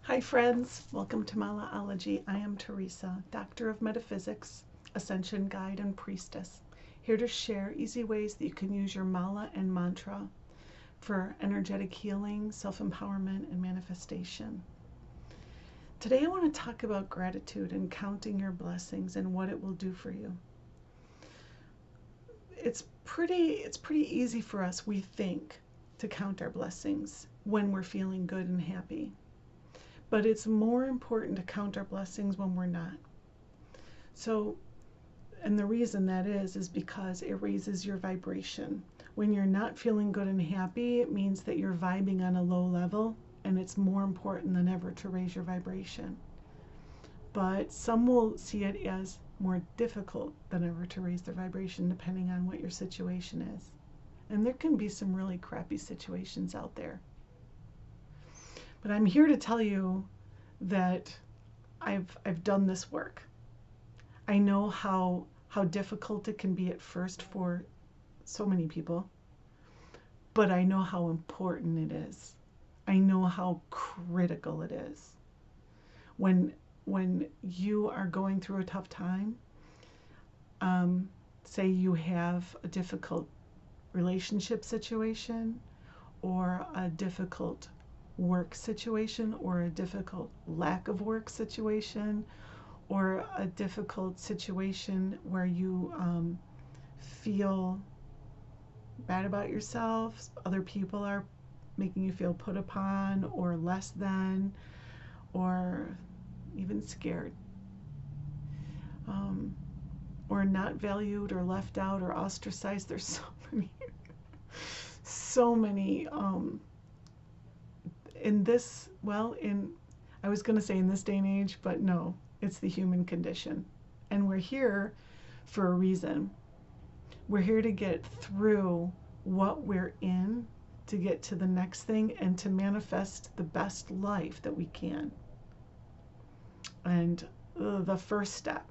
Hi friends, welcome to Malaology. I am Teresa, Doctor of Metaphysics, Ascension Guide, and Priestess, here to share easy ways that you can use your mala and mantra for energetic healing, self-empowerment, and manifestation. Today I want to talk about gratitude and counting your blessings and what it will do for you. It's pretty easy for us, we think, to count our blessings when we're feeling good and happy. But it's more important to count our blessings when we're not. So, and the reason that is because it raises your vibration. When you're not feeling good and happy, it means that you're vibing on a low level, and it's more important than ever to raise your vibration. But some will see it as more difficult than ever to raise their vibration, depending on what your situation is. And there can be some really crappy situations out there. But I'm here to tell you that I've done this work. I know how difficult it can be at first for so many people, but I know how important it is. I know how critical it is. When you are going through a tough time, say you have a difficult relationship situation or a difficult work situation or a difficult lack of work situation or a difficult situation where you feel bad about yourself, other people are making you feel put upon or less than or even scared, or not valued or left out or ostracized. There's so many in this, I was going to say in this day and age, but no, it's the human condition. And we're here for a reason. We're here to get through what we're in, to get to the next thing, and to manifest the best life that we can. And the first step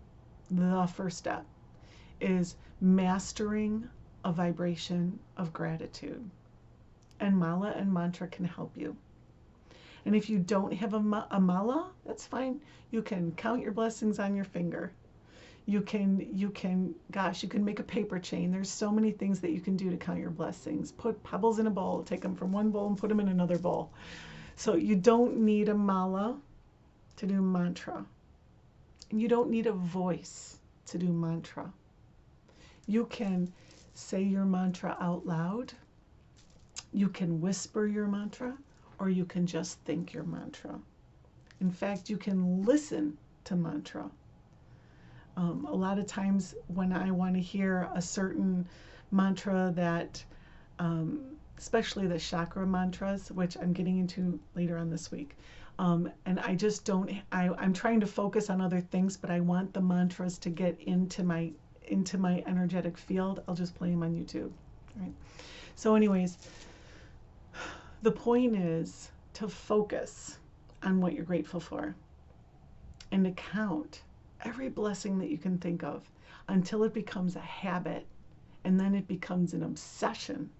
is mastering a vibration of gratitude. And mala and mantra can help you. And if you don't have a mala, that's fine. You can count your blessings on your finger. You can make a paper chain. There's so many things that you can do to count your blessings. Put pebbles in a bowl, take them from one bowl and put them in another bowl. So you don't need a mala to do mantra. And you don't need a voice to do mantra. You can say your mantra out loud. You can whisper your mantra, or you can just think your mantra. In fact, you can listen to mantra. A lot of times when I want to hear a certain mantra that, especially the chakra mantras, which I'm getting into later on this week, and I just don't, I'm trying to focus on other things, but I want the mantras to get into my energetic field, I'll just play them on YouTube. Right? So anyways, the point is to focus on what you're grateful for and to count every blessing that you can think of until it becomes a habit, and then it becomes an obsession,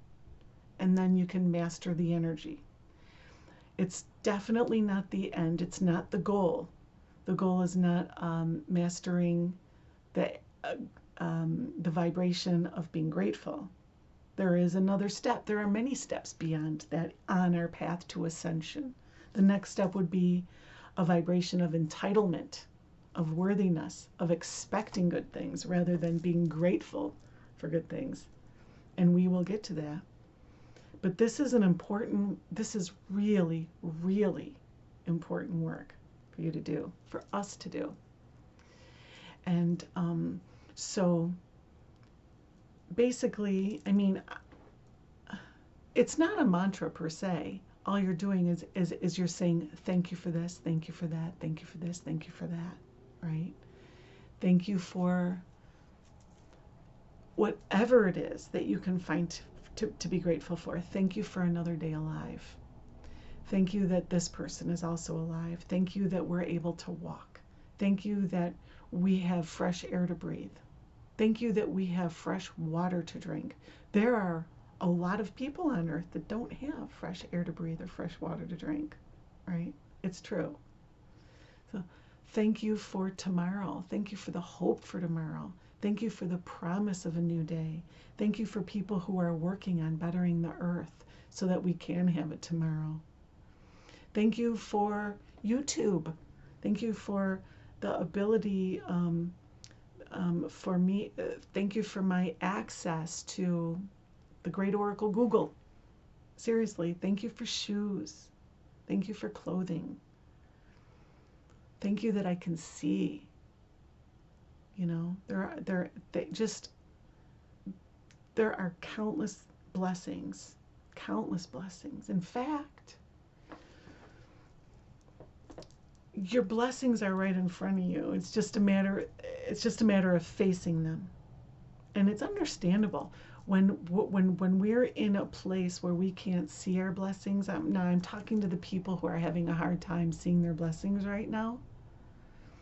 and then you can master the energy. It's definitely not the end. It's not the goal. The goal is not mastering the vibration of being grateful. There is another step. There are many steps beyond that on our path to ascension. The next step would be a vibration of entitlement, of worthiness, of expecting good things rather than being grateful for good things. And we will get to that. But this is really, really important work for you to do, for us to do. And so basically, I mean, it's not a mantra per se. All you're doing is you're saying, thank you for this, thank you for that, thank you for this, thank you for that, right? Thank you for whatever it is that you can find to be grateful for. Thank you for another day alive. Thank you that this person is also alive. Thank you that we're able to walk. Thank you that we have fresh air to breathe. Thank you that we have fresh water to drink. There are a lot of people on earth that don't have fresh air to breathe or fresh water to drink, right? It's true. Thank you for tomorrow. Thank you for the hope for tomorrow. Thank you for the promise of a new day. Thank you for people who are working on bettering the earth so that we can have it tomorrow. Thank you for YouTube. Thank you for the ability for me. Thank you for my access to the great Oracle Google. Seriously, thank you for shoes. Thank you for clothing. Thank you that I can see. You know, there are countless blessings, countless blessings. In fact, your blessings are right in front of you. It's just a matter of facing them. And it's understandable when we're in a place where we can't see our blessings. Now I'm talking to the people who are having a hard time seeing their blessings right now,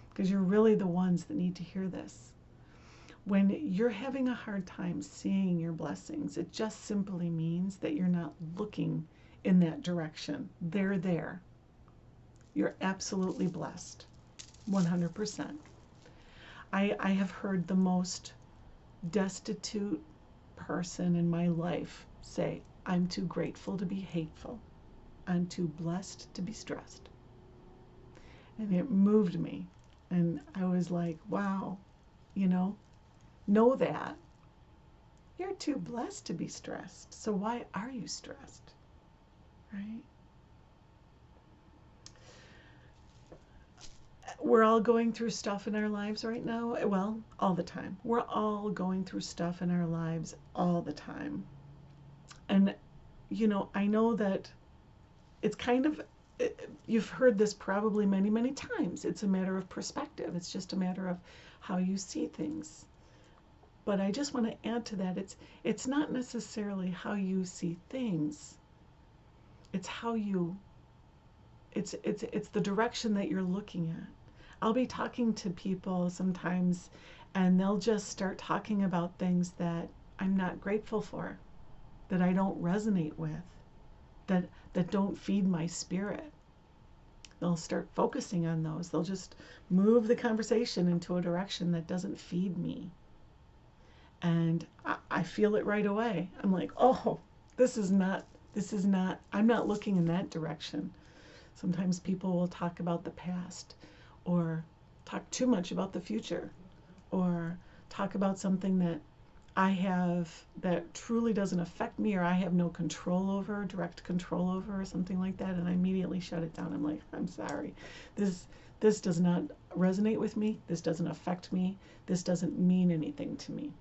because you're really the ones that need to hear this. When you're having a hard time seeing your blessings, it just simply means that you're not looking in that direction. They're there. You're absolutely blessed, 100%. I have heard the most destitute person in my life say, I'm too grateful to be hateful. I'm too blessed to be stressed. And it moved me. And I was like, wow, know that. You're too blessed to be stressed. So why are you stressed? Right? We're all going through stuff in our lives right now. Well, all the time. We're all going through stuff in our lives all the time. And, I know that it's kind of, you've heard this probably many, many times. It's a matter of perspective. It's just a matter of how you see things. But I just want to add to that, it's not necessarily how you see things. It's how you, it's the direction that you're looking at. I'll be talking to people sometimes and they'll just start talking about things that I'm not grateful for, that I don't resonate with, that don't feed my spirit. They'll start focusing on those. They'll just move the conversation into a direction that doesn't feed me. And I feel it right away. I'm like, oh, I'm not looking in that direction. Sometimes people will talk about the past, or talk too much about the future, or talk about something that I have that truly doesn't affect me, or I have no control over, direct control over, or something like that, and I immediately shut it down. I'm like, I'm sorry. This does not resonate with me. This doesn't affect me. This doesn't mean anything to me.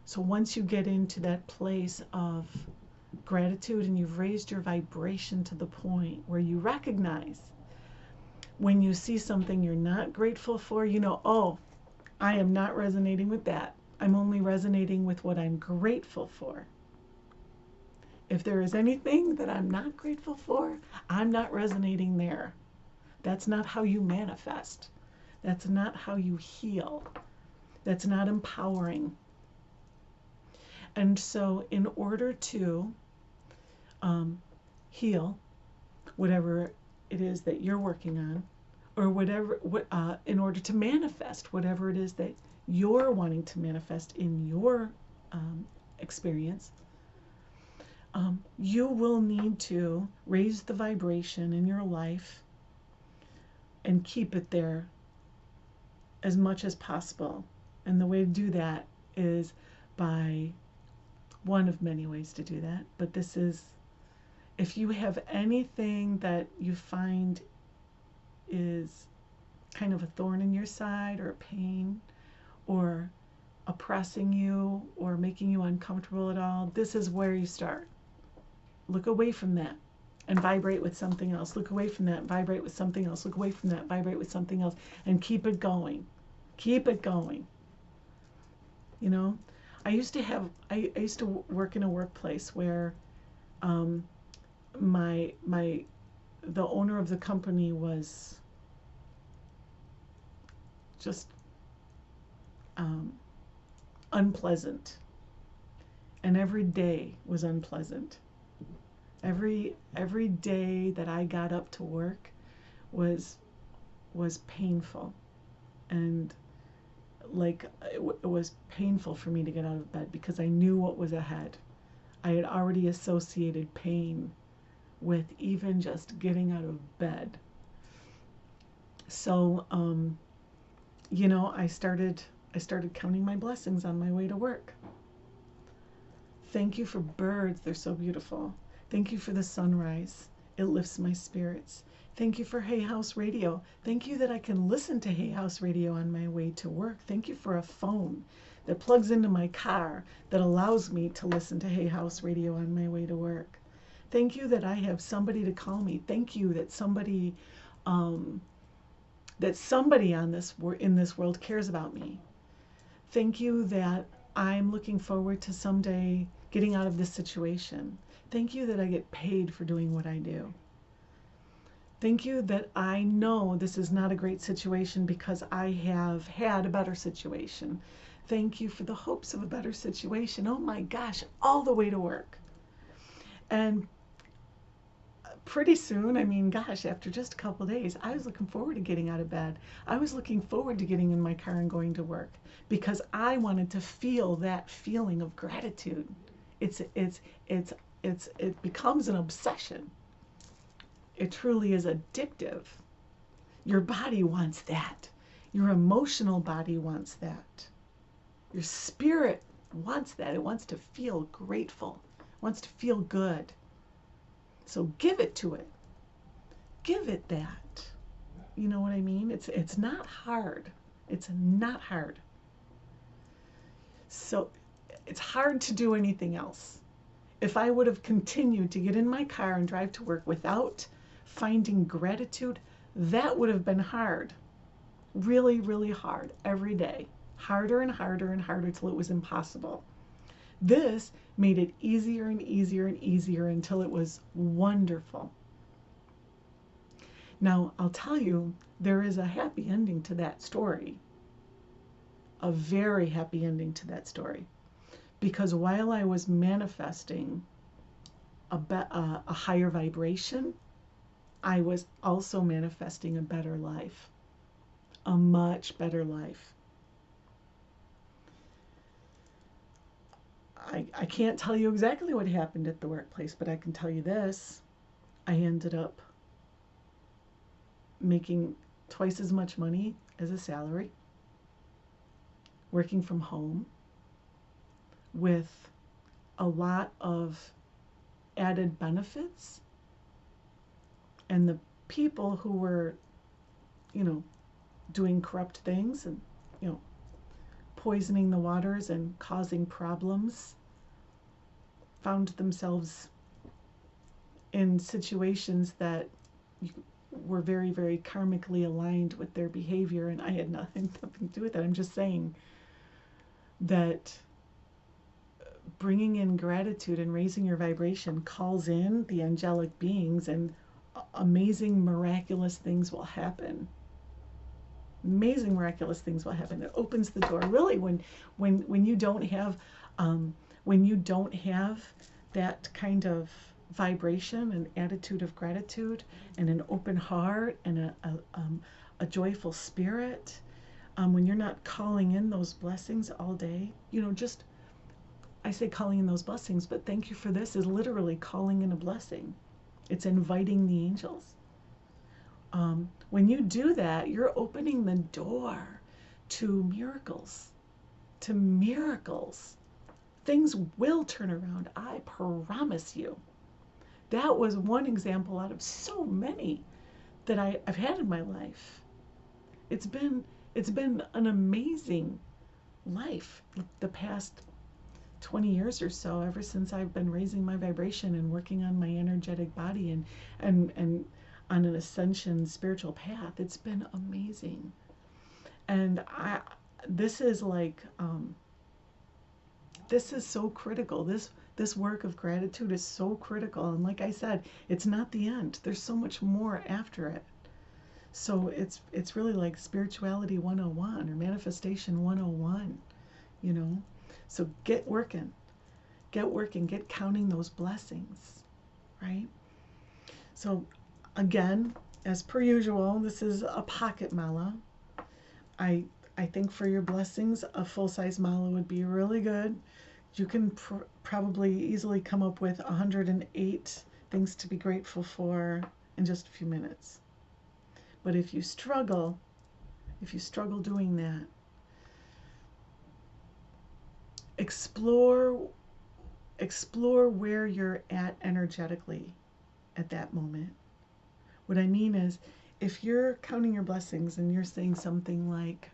So once you get into that place of gratitude and you've raised your vibration to the point where you recognize when you see something you're not grateful for, oh, I am not resonating with that. I'm only resonating with what I'm grateful for. If there is anything that I'm not grateful for, I'm not resonating there. That's not how you manifest. That's not how you heal. That's not empowering. And so in order to heal whatever it is that you're working on, or in order to manifest whatever it is that you're wanting to manifest in your experience, you will need to raise the vibration in your life and keep it there as much as possible. And the way to do that is by one of many ways to do that. But this is, if you have anything that you find is kind of a thorn in your side, or a pain, or oppressing you, or making you uncomfortable at all, this is where you start. Look away from that and vibrate with something else. Look away from that, vibrate with something else. Look away from that, vibrate with something else, and keep it going. Keep it going. I used to work in a workplace where the owner of the company was just unpleasant, and every day was unpleasant. Every day that I got up to work was was painful. And like it was painful for me to get out of bed because I knew what was ahead. I had already associated pain with even just getting out of bed. So, I started counting my blessings on my way to work. Thank you for birds, they're so beautiful. Thank you for the sunrise, it lifts my spirits. Thank you for Hay House Radio. Thank you that I can listen to Hay House Radio on my way to work. Thank you for a phone that plugs into my car that allows me to listen to Hay House Radio on my way to work. Thank you that I have somebody to call me. Thank you that somebody on in this world cares about me. Thank you that I'm looking forward to someday getting out of this situation. Thank you that I get paid for doing what I do. Thank you that I know this is not a great situation because I have had a better situation. Thank you for the hopes of a better situation. Oh my gosh, all the way to work. And pretty soon, after just a couple days, I was looking forward to getting out of bed. I was looking forward to getting in my car and going to work because I wanted to feel that feeling of gratitude. It becomes an obsession. It truly is addictive. Your body wants that. Your emotional body wants that. Your spirit wants that. It wants to feel grateful. It wants to feel good. So give it to it. Give it that. You know what I mean? It's not hard. It's not hard. So it's hard to do anything else. If I would have continued to get in my car and drive to work without finding gratitude, that would have been hard. Really, really hard every day. Harder and harder and harder till it was impossible. This made it easier and easier and easier until it was wonderful. Now, I'll tell you, there is a happy ending to that story. A very happy ending to that story. Because while I was manifesting a higher vibration, I was also manifesting a better life. A much better life. I can't tell you exactly what happened at the workplace, but I can tell you this. I ended up making twice as much money as a salary, working from home, with a lot of added benefits. And the people who were, doing corrupt things and, poisoning the waters and causing problems found themselves in situations that were very, very karmically aligned with their behavior, and I had nothing to do with it. I'm just saying that bringing in gratitude and raising your vibration calls in the angelic beings, and amazing, miraculous things will happen. Amazing, miraculous things will happen. It opens the door. Really, when you don't have that kind of vibration and attitude of gratitude and an open heart and a joyful spirit, when you're not calling in those blessings all day, I say calling in those blessings, but thank you for this is literally calling in a blessing. It's inviting the angels. When you do that, you're opening the door to miracles. To miracles. Things will turn around, I promise you. That was one example out of so many that I've had in my life. It's been an amazing life the past 20 years or so, ever since I've been raising my vibration and working on my energetic body and on an ascension spiritual path. It's been amazing. And this is so critical. This work of gratitude is so critical. And like I said, it's not the end. There's so much more after it. So it's really like spirituality 101 or manifestation 101, So get working, get counting those blessings, right? So again, as per usual, this is a pocket mala. I I think for your blessings, a full-size mala would be really good. You can probably easily come up with 108 things to be grateful for in just a few minutes. But if you struggle doing that, explore where you're at energetically at that moment. What I mean is, if you're counting your blessings and you're saying something like,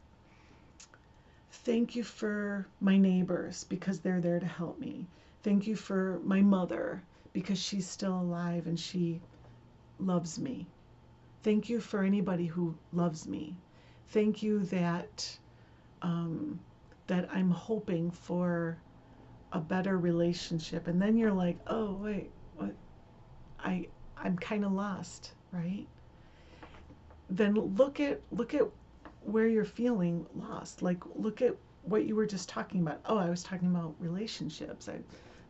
thank you for my neighbors because they're there to help me. Thank you for my mother because she's still alive and she loves me. Thank you for anybody who loves me. Thank you that that I'm hoping for a better relationship. And then you're like, oh wait, what? I'm kind of lost, right? Then look at where you're feeling lost. Like, look at what you were just talking about. Oh, I was talking about relationships. I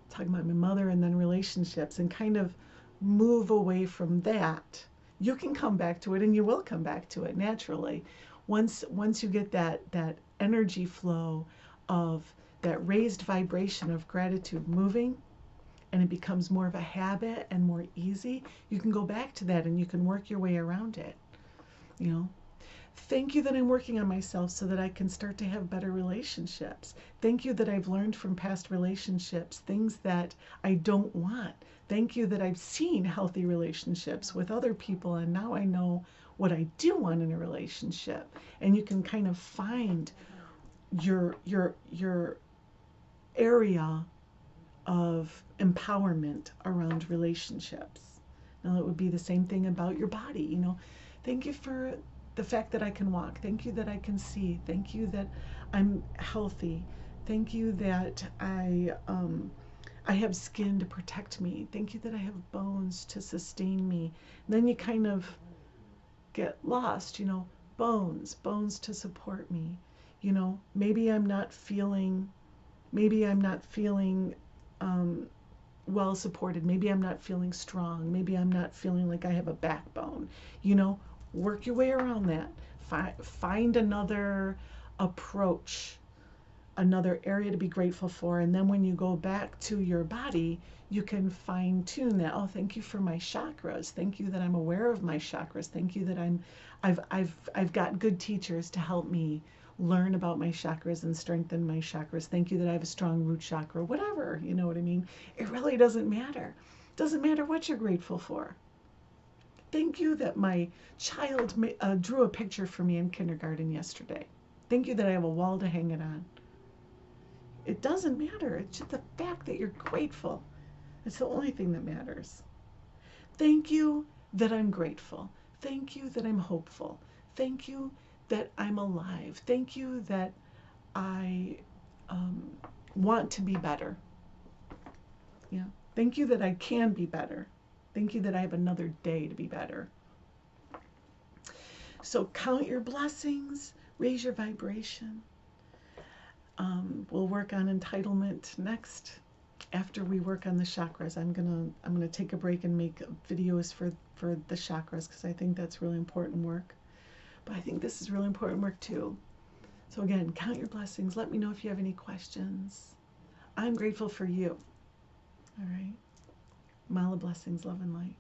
talking about my mother and then relationships, and kind of move away from that. You can come back to it, and you will come back to it naturally. Once you get that energy flow of that raised vibration of gratitude moving, and it becomes more of a habit and more easy, you can go back to that and you can work your way around it. You know, thank you that I'm working on myself so that I can start to have better relationships. Thank you that I've learned from past relationships things that I don't want. Thank you that I've seen healthy relationships with other people, and now I know what I do want in a relationship. And you can kind of find your area of empowerment around relationships. Now, it would be the same thing about your body. You know, thank you for the fact that I can walk. Thank you that I can see. Thank you that I'm healthy. Thank you that I have skin to protect me. Thank you that I have bones to sustain me. And then you kind of get lost, you know, bones to support me. You know, maybe I'm not feeling well supported. Maybe I'm not feeling strong. Maybe I'm not feeling like I have a backbone. You know, work your way around that. Find another approach, another area to be grateful for. And then when you go back to your body, you can fine tune that. Oh, thank you for my chakras. Thank you that I'm aware of my chakras. Thank you that I've got good teachers to help me learn about my chakras and strengthen my chakras. Thank you that I have a strong root chakra, whatever, you know what I mean? It really doesn't matter. It doesn't matter what you're grateful for. Thank you that my child drew a picture for me in kindergarten yesterday. Thank you that I have a wall to hang it on. It doesn't matter. It's just the fact that you're grateful. It's the only thing that matters. Thank you that I'm grateful. Thank you that I'm hopeful. Thank you that I'm alive. Thank you that I want to be better. Yeah. Thank you that I can be better. Thank you that I have another day to be better. So count your blessings, raise your vibration. We'll work on entitlement next. After we work on the chakras, I'm gonna take a break and make videos for the chakras, because I think that's really important work. But I think this is really important work too. So again, count your blessings. Let me know if you have any questions. I'm grateful for you. All right. Mala blessings, love and light.